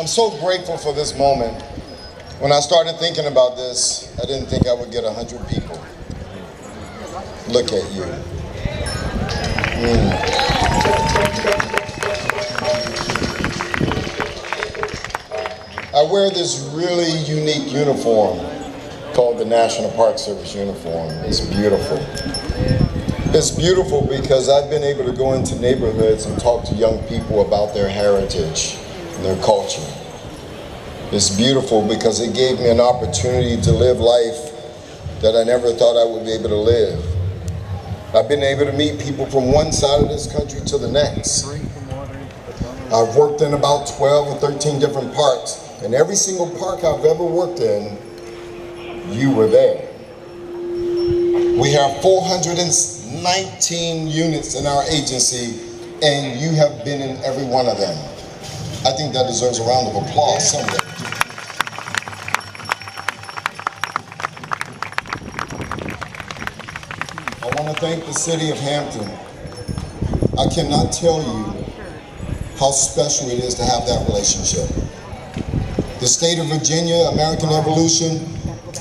I'm so grateful for this moment. When I started thinking about this, I didn't think I would get 100 people. Look at you. I wear this really unique uniform called the National Park Service uniform. It's beautiful. It's beautiful because I've been able to go into neighborhoods and talk to young people about their heritage and their culture. It's beautiful because it gave me an opportunity to live life that I never thought I would be able to live. I've been able to meet people from one side of this country to the next. I've worked in about 12 or 13 different parks, and every single park I've ever worked in, you were there. We have 419 units in our agency, and you have been in every one of them. I think that deserves a round of applause somewhere. I want to thank the city of Hampton. I cannot tell you how special it is to have that relationship. The state of Virginia, American Evolution,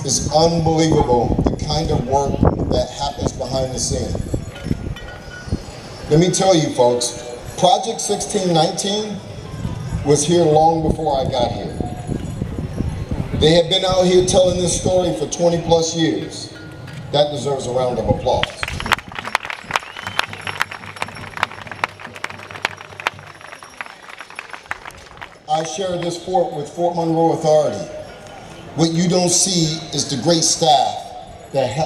is unbelievable, the kind of work that happens behind the scene. Let me tell you folks, Project 1619 was here long before I got here. They have been out here telling this story for 20 plus years. That deserves a round of applause. I share this fort with Fort Monroe Authority. What you don't see is the great staff that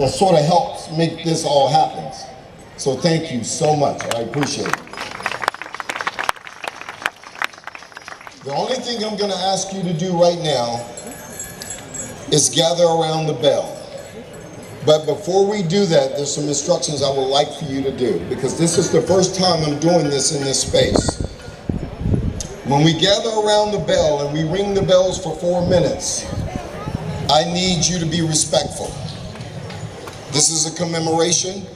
sort of helps make this all happen. So thank you so much, I appreciate it. The only thing I'm gonna ask you to do right now is gather around the bell. But before we do that, there's some instructions I would like for you to do, because this is the first time I'm doing this in this space. When we gather around the bell and we ring the bells for 4 minutes, I need you to be respectful. This is a commemoration.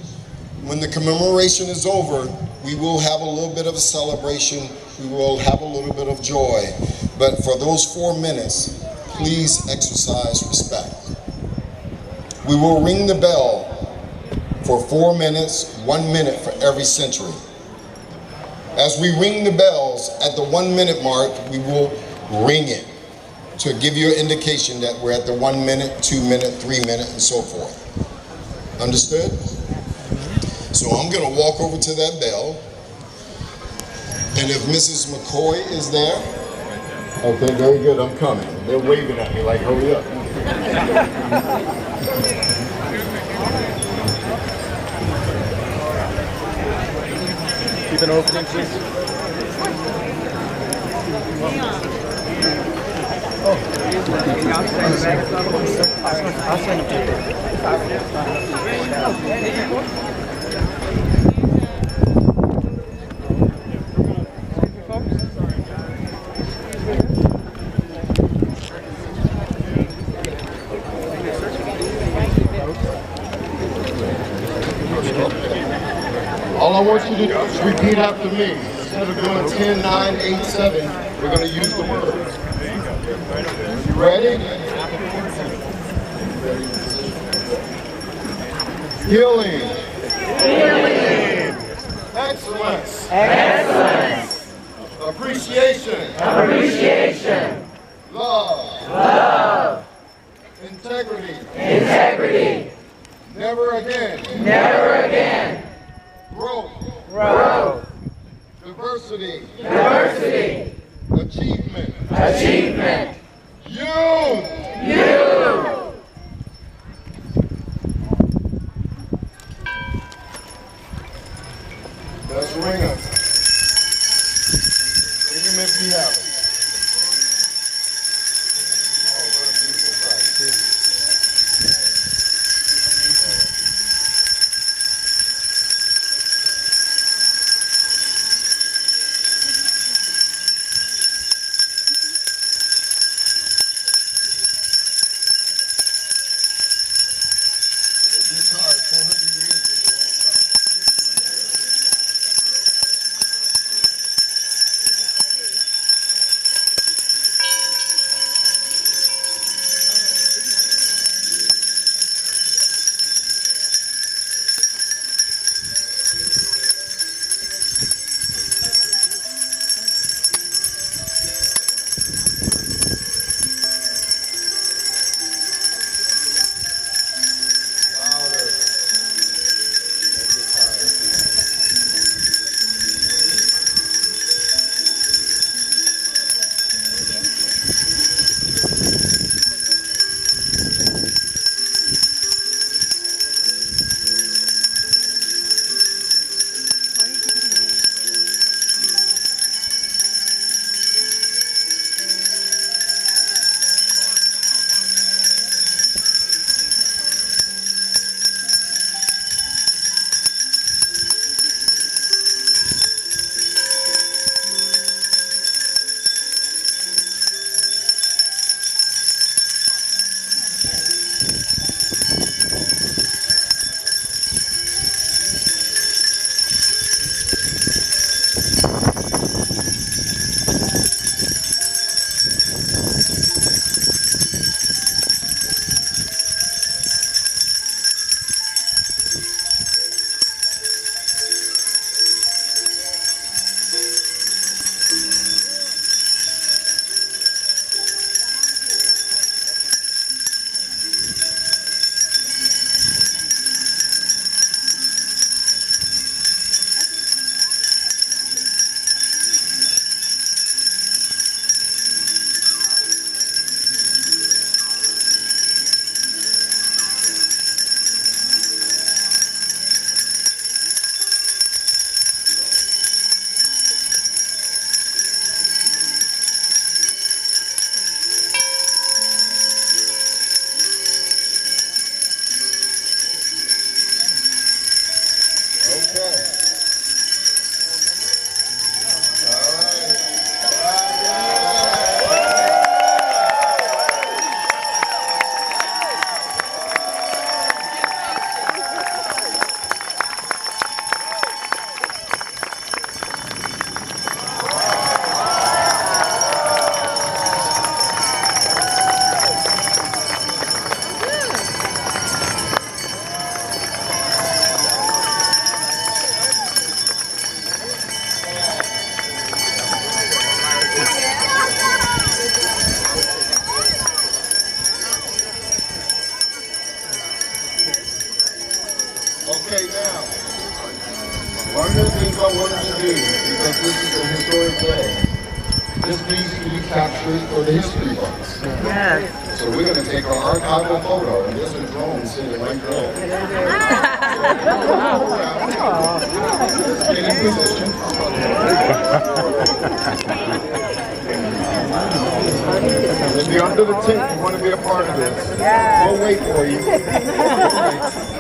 When the commemoration is over, we will have a little bit of a celebration. We will have a little bit of joy. But for those 4 minutes, please exercise respect. We will ring the bell for 4 minutes, 1 minute for every century. As we ring the bells at the 1 minute mark, we will ring it to give you an indication that we're at the 1 minute, 2 minute, 3 minute, and so forth. Understood? So I'm gonna walk over to that bell, and if Mrs. McCoy is there, okay, very good, I'm coming. They're waving at me like, hurry up. Keep an opening, please. I'll send it to you. All I want you to do is repeat after me. Instead of doing 10, 9, 8, 7, we're going to use the words. You ready? Healing. Healing. Excellence. Excellence. Appreciation. Appreciation. Love. Love. Integrity. Integrity. Never again. Never again. Growth. Growth. Diversity. Diversity. Achievement. Achievement. Youth. Youth. Let's ring him. Ring him if you have it. Oh, what a beautiful sight. This hard, 400 years is a long time. One of the things I wanted to do, because this is a historic day, this needs to be captured for the history books. Yes. So we're going to take our archival photo, and there's a drone sitting right there. Get in position. If you're under the tent, you want to be a part of this. We'll wait for you.